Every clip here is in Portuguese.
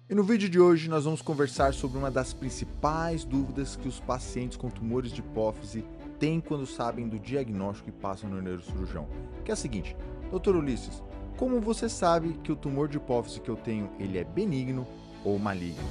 E no vídeo de hoje nós vamos conversar sobre uma das principais dúvidas que os pacientes com tumores de hipófise têm quando sabem do diagnóstico e passam no neurocirurgião, que é a seguinte: Dr. Ulisses, como você sabe que o tumor de hipófise que eu tenho, ele é benigno ou maligno?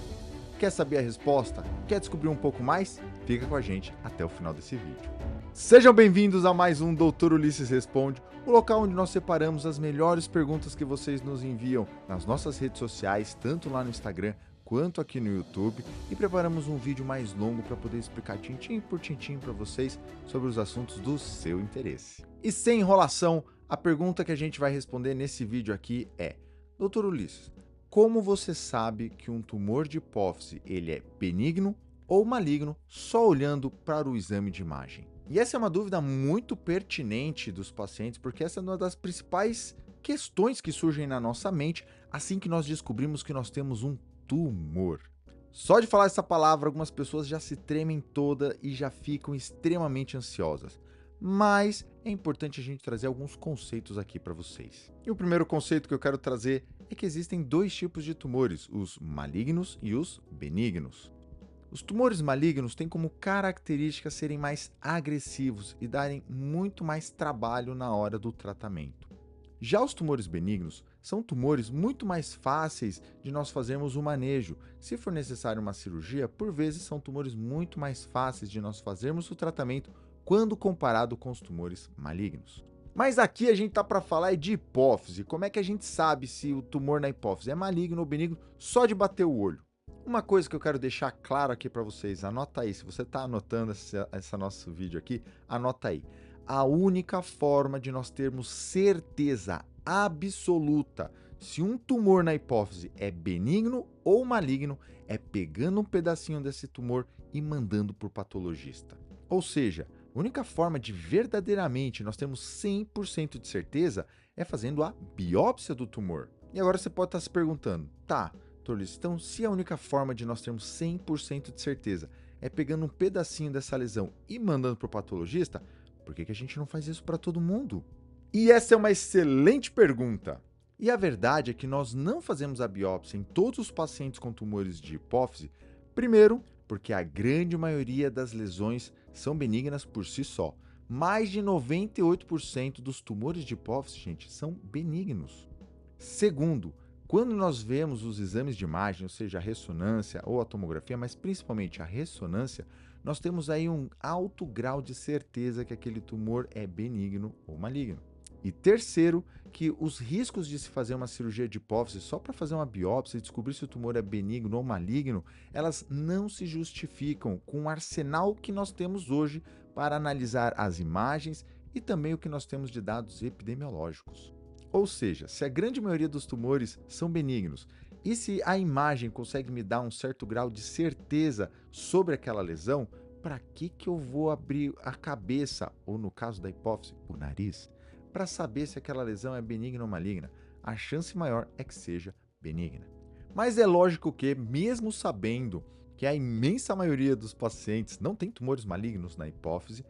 Quer saber a resposta? Quer descobrir um pouco mais? Fica com a gente até o final desse vídeo. Sejam bem-vindos a mais um Dr. Ulisses Responde, o local onde nós separamos as melhores perguntas que vocês nos enviam nas nossas redes sociais, tanto lá no Instagram quanto aqui no YouTube, e preparamos um vídeo mais longo para poder explicar tintim por tintim para vocês sobre os assuntos do seu interesse. E sem enrolação, a pergunta que a gente vai responder nesse vídeo aqui é: Dr. Ulisses, como você sabe que um tumor de hipófise ele é benigno ou maligno só olhando para o exame de imagem? E essa é uma dúvida muito pertinente dos pacientes, porque essa é uma das principais questões que surgem na nossa mente assim que nós descobrimos que nós temos um tumor. Só de falar essa palavra, algumas pessoas já se tremem toda e já ficam extremamente ansiosas. Mas é importante a gente trazer alguns conceitos aqui para vocês. E o primeiro conceito que eu quero trazer é que existem dois tipos de tumores, os malignos e os benignos. Os tumores malignos têm como característica serem mais agressivos e darem muito mais trabalho na hora do tratamento. Já os tumores benignos são tumores muito mais fáceis de nós fazermos o manejo. Se for necessário uma cirurgia, por vezes são tumores muito mais fáceis de nós fazermos o tratamento quando comparado com os tumores malignos. Mas aqui a gente tá para falar de hipófise. Como é que a gente sabe se o tumor na hipófise é maligno ou benigno só de bater o olho? Uma coisa que eu quero deixar claro aqui para vocês, anota aí, se você está anotando esse nosso vídeo aqui, anota aí. A única forma de nós termos certeza absoluta se um tumor na hipófise é benigno ou maligno é pegando um pedacinho desse tumor e mandando para o patologista. Ou seja, a única forma de verdadeiramente nós termos 100% de certeza é fazendo a biópsia do tumor. E agora você pode estar se perguntando, tá, então, se a única forma de nós termos 100% de certeza é pegando um pedacinho dessa lesão e mandando para o patologista, por que a gente não faz isso para todo mundo? E essa é uma excelente pergunta. E a verdade é que nós não fazemos a biópsia em todos os pacientes com tumores de hipófise, primeiro, porque a grande maioria das lesões são benignas por si só. Mais de 98% dos tumores de hipófise, gente, são benignos. Segundo, quando nós vemos os exames de imagem, ou seja, a ressonância ou a tomografia, mas principalmente a ressonância, nós temos aí um alto grau de certeza que aquele tumor é benigno ou maligno. E terceiro, que os riscos de se fazer uma cirurgia de hipófise só para fazer uma biópsia e descobrir se o tumor é benigno ou maligno, elas não se justificam com o arsenal que nós temos hoje para analisar as imagens e também o que nós temos de dados epidemiológicos. Ou seja, se a grande maioria dos tumores são benignos e se a imagem consegue me dar um certo grau de certeza sobre aquela lesão, para que eu vou abrir a cabeça, ou no caso da hipófise, o nariz, para saber se aquela lesão é benigna ou maligna? A chance maior é que seja benigna. Mas é lógico que, mesmo sabendo que a imensa maioria dos pacientes não tem tumores malignos na hipófise,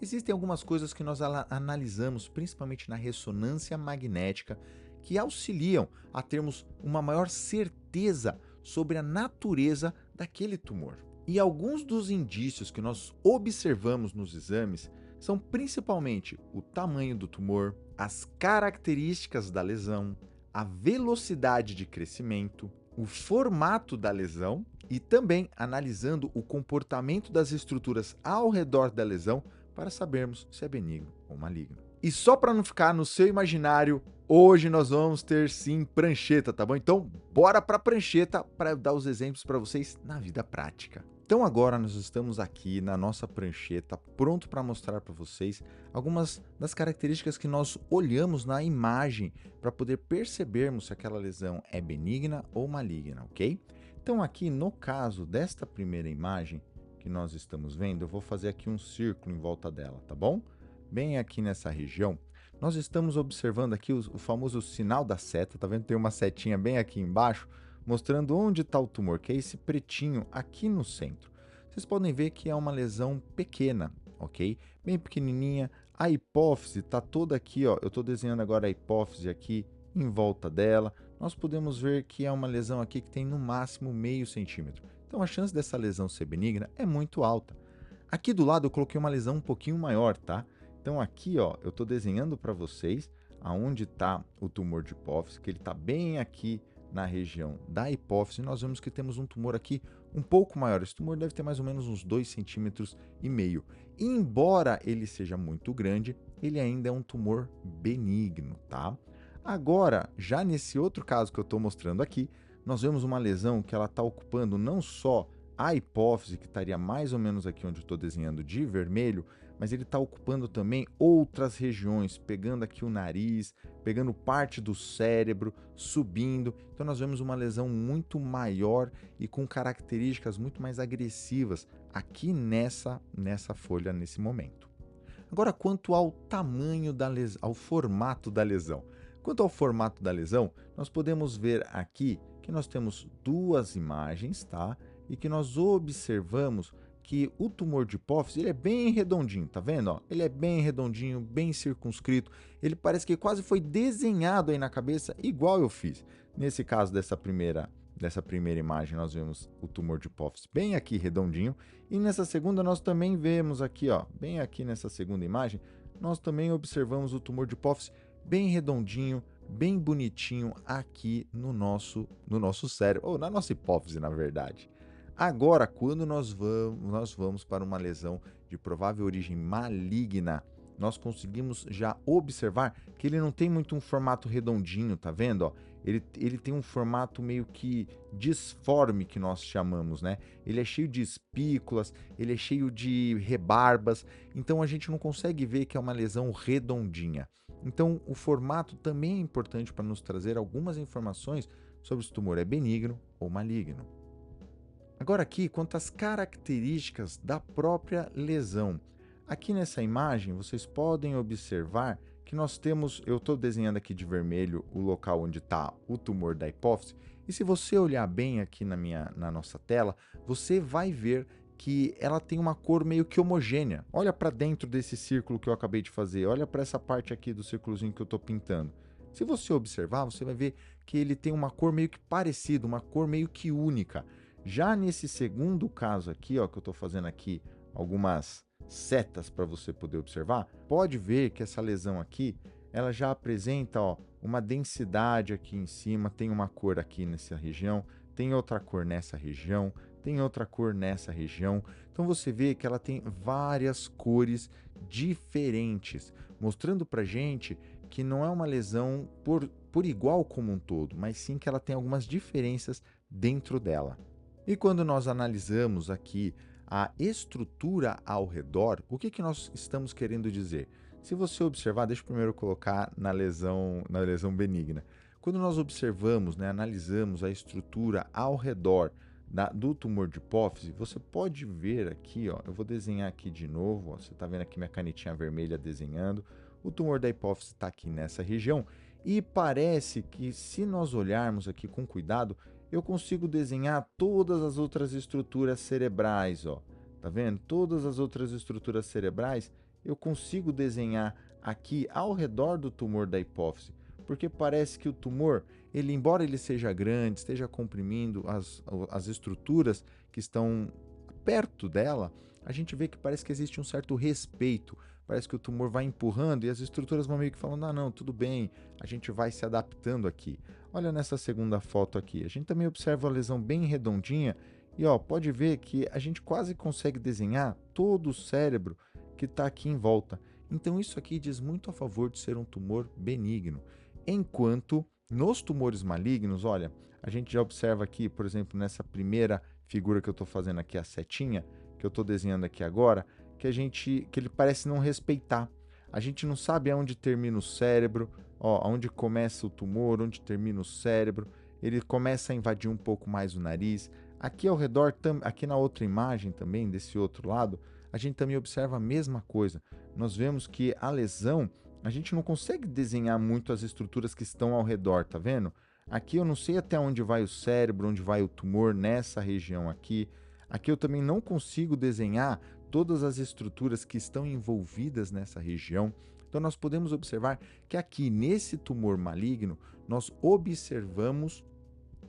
existem algumas coisas que nós analisamos, principalmente na ressonância magnética, que auxiliam a termos uma maior certeza sobre a natureza daquele tumor. E alguns dos indícios que nós observamos nos exames são principalmente o tamanho do tumor, as características da lesão, a velocidade de crescimento, o formato da lesão e também analisando o comportamento das estruturas ao redor da lesão para sabermos se é benigno ou maligno. E só para não ficar no seu imaginário, hoje nós vamos ter sim prancheta, tá bom? Então, bora para a prancheta para dar os exemplos para vocês na vida prática. Então agora nós estamos aqui na nossa prancheta, pronto para mostrar para vocês algumas das características que nós olhamos na imagem para poder percebermos se aquela lesão é benigna ou maligna, ok? Então aqui no caso desta primeira imagem que nós estamos vendo, eu vou fazer aqui um círculo em volta dela, tá bom? Bem aqui nessa região, nós estamos observando aqui o famoso sinal da seta, tá vendo? Tem uma setinha bem aqui embaixo, mostrando onde está o tumor, que é esse pretinho aqui no centro. Vocês podem ver que é uma lesão pequena, ok? Bem pequenininha. A hipófise está toda aqui, ó. Eu estou desenhando agora a hipófise aqui em volta dela. nós podemos ver que é uma lesão aqui que tem no máximo meio centímetro. Então a chance dessa lesão ser benigna é muito alta. Aqui do lado eu coloquei uma lesão um pouquinho maior, tá? Então aqui, ó, eu estou desenhando para vocês aonde está o tumor de hipófise, que ele está bem aqui na região da hipófise. Nós vemos que temos um tumor aqui um pouco maior. Esse tumor deve ter mais ou menos uns 2,5 centímetros. E embora ele seja muito grande, ele ainda é um tumor benigno, tá? Agora, já nesse outro caso que eu estou mostrando aqui, nós vemos uma lesão que ela está ocupando não só a hipófise, que estaria mais ou menos aqui onde eu estou desenhando de vermelho, mas ele está ocupando também outras regiões, pegando aqui o nariz, pegando parte do cérebro, subindo. Então nós vemos uma lesão muito maior e com características muito mais agressivas aqui nessa folha nesse momento. Agora, quanto ao tamanho da lesão, ao formato da lesão. Quanto ao formato da lesão, nós podemos ver aqui que nós temos duas imagens, tá? E que nós observamos que o tumor de hipófise ele é bem redondinho, tá vendo? Ó? Ele é bem redondinho, bem circunscrito. Ele parece que quase foi desenhado aí na cabeça, igual eu fiz. Nesse caso dessa primeira imagem, nós vemos o tumor de hipófise bem aqui redondinho. E nessa segunda nós também vemos aqui, ó, bem aqui nessa segunda imagem, nós também observamos o tumor de hipófise bem redondinho, bem bonitinho aqui no nosso cérebro, ou na nossa hipófise, na verdade. Agora, quando nós vamos para uma lesão de provável origem maligna, nós conseguimos já observar que ele não tem muito um formato redondinho, tá vendo? Ó? Ele tem um formato meio que disforme, que nós chamamos, né? Ele é cheio de espículas, ele é cheio de rebarbas, então a gente não consegue ver que é uma lesão redondinha. Então, o formato também é importante para nos trazer algumas informações sobre se o tumor é benigno ou maligno. Agora aqui, quanto às características da própria lesão. Aqui nessa imagem, vocês podem observar que nós temos, eu estou desenhando aqui de vermelho o local onde está o tumor da hipófise, e se você olhar bem aqui na nossa tela, você vai ver que ela tem uma cor meio que homogênea. Olha para dentro desse círculo que eu acabei de fazer, olha para essa parte aqui do círculozinho que eu estou pintando. Se você observar, você vai ver que ele tem uma cor meio que parecida, uma cor meio que única. Já nesse segundo caso aqui, ó, que eu estou fazendo aqui algumas setas para você poder observar, pode ver que essa lesão aqui, ela já apresenta, ó, uma densidade aqui em cima, tem uma cor aqui nessa região, tem outra cor nessa região, tem outra cor nessa região. Então você vê que ela tem várias cores diferentes, mostrando para gente que não é uma lesão por igual como um todo, mas sim que ela tem algumas diferenças dentro dela. E quando nós analisamos aqui a estrutura ao redor, o que nós estamos querendo dizer? Se você observar, deixa eu primeiro colocar na lesão benigna. Quando nós observamos, né, analisamos a estrutura ao redor do tumor de hipófise, você pode ver aqui, ó, eu vou desenhar aqui de novo, ó, você está vendo aqui minha canetinha vermelha desenhando, o tumor da hipófise está aqui nessa região, e parece que se nós olharmos aqui com cuidado, eu consigo desenhar todas as outras estruturas cerebrais, ó. Tá vendo? Todas as outras estruturas cerebrais eu consigo desenhar aqui ao redor do tumor da hipófise, porque parece que o tumor, embora ele seja grande, esteja comprimindo as estruturas que estão perto dela, a gente vê que parece que existe um certo respeito. Parece que o tumor vai empurrando e as estruturas vão meio que falando, não, tudo bem, a gente vai se adaptando aqui. Olha nessa segunda foto aqui, a gente também observa a lesão bem redondinha e ó, pode ver que a gente quase consegue desenhar todo o cérebro que está aqui em volta. Então isso aqui diz muito a favor de ser um tumor benigno. Enquanto nos tumores malignos, olha, a gente já observa aqui, por exemplo, nessa primeira figura que eu estou fazendo aqui, a setinha, que eu estou desenhando aqui agora, que ele parece não respeitar. A gente não sabe aonde termina o cérebro, ó, onde começa o tumor, onde termina o cérebro. Ele começa a invadir um pouco mais o nariz. Aqui ao redor, aqui na outra imagem também, desse outro lado, a gente também observa a mesma coisa. Nós vemos que a lesão, a gente não consegue desenhar muito as estruturas que estão ao redor, tá vendo? Aqui eu não sei até onde vai o cérebro, onde vai o tumor, nessa região aqui. Aqui eu também não consigo desenhar todas as estruturas que estão envolvidas nessa região. Então nós podemos observar que aqui nesse tumor maligno, nós observamos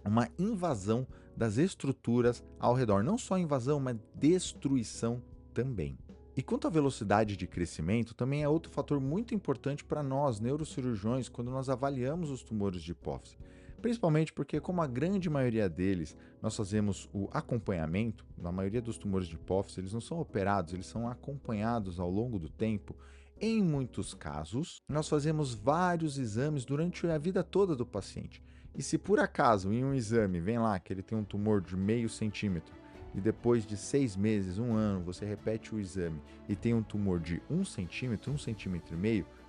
uma invasão das estruturas ao redor. Não só invasão, mas destruição também. E quanto à velocidade de crescimento, também é outro fator muito importante para nós, neurocirurgiões, quando nós avaliamos os tumores de hipófise. Principalmente porque, como a grande maioria deles, nós fazemos o acompanhamento, na maioria dos tumores de hipófise, eles não são operados, eles são acompanhados ao longo do tempo. Em muitos casos, nós fazemos vários exames durante a vida toda do paciente. E se por acaso em um exame vem lá que ele tem um tumor de meio centímetro e depois de 6 meses, 1 ano, você repete o exame e tem um tumor de 1 centímetro, 1,5 centímetros,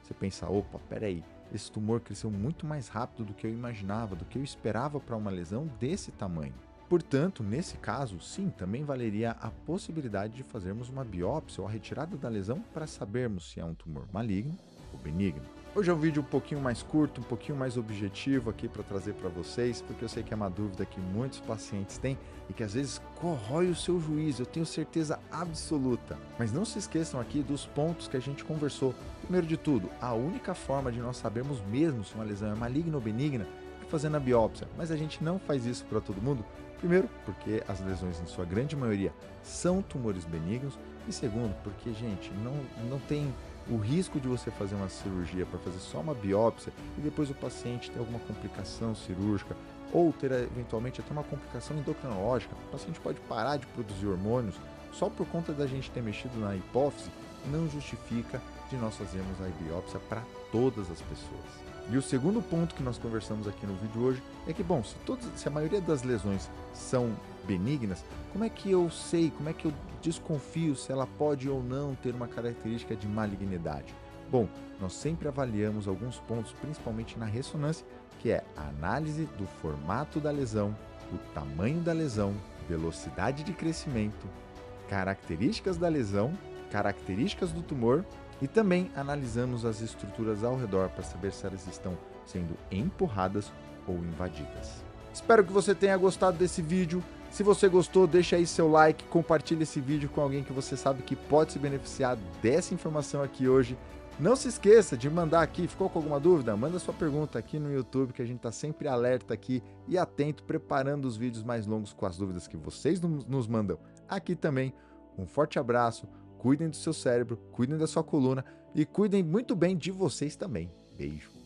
você pensa, opa, peraí, esse tumor cresceu muito mais rápido do que eu imaginava, do que eu esperava para uma lesão desse tamanho. Portanto, nesse caso, sim, também valeria a possibilidade de fazermos uma biópsia ou a retirada da lesão para sabermos se é um tumor maligno ou benigno. Hoje é um vídeo um pouquinho mais curto, um pouquinho mais objetivo aqui para trazer para vocês, porque eu sei que é uma dúvida que muitos pacientes têm e que às vezes corrói o seu juízo, eu tenho certeza absoluta. Mas não se esqueçam aqui dos pontos que a gente conversou. Primeiro de tudo, a única forma de nós sabermos mesmo se uma lesão é maligna ou benigna é fazendo a biópsia, mas a gente não faz isso para todo mundo. Primeiro, porque as lesões, em sua grande maioria, são tumores benignos. E segundo, porque, gente, não tem o risco de você fazer uma cirurgia para fazer só uma biópsia e depois o paciente ter alguma complicação cirúrgica ou ter eventualmente até uma complicação endocrinológica. O paciente pode parar de produzir hormônios só por conta da gente ter mexido na hipófise, não justifica de nós fazermos a biópsia para todas as pessoas. E o segundo ponto que nós conversamos aqui no vídeo hoje é que, bom, se a maioria das lesões são benignas, como é que eu sei, como é que eu desconfio se ela pode ou não ter uma característica de malignidade? Bom, nós sempre avaliamos alguns pontos, principalmente na ressonância, que é a análise do formato da lesão, o tamanho da lesão, velocidade de crescimento, características da lesão, características do tumor e também analisamos as estruturas ao redor para saber se elas estão sendo empurradas ou invadidas. Espero que você tenha gostado desse vídeo. Se você gostou, deixa aí seu like, compartilhe esse vídeo com alguém que você sabe que pode se beneficiar dessa informação aqui hoje. Não se esqueça de mandar aqui, ficou com alguma dúvida? Manda sua pergunta aqui no YouTube, que a gente está sempre alerta aqui e atento, preparando os vídeos mais longos com as dúvidas que vocês nos mandam aqui também. Um forte abraço, cuidem do seu cérebro, cuidem da sua coluna e cuidem muito bem de vocês também. Beijo!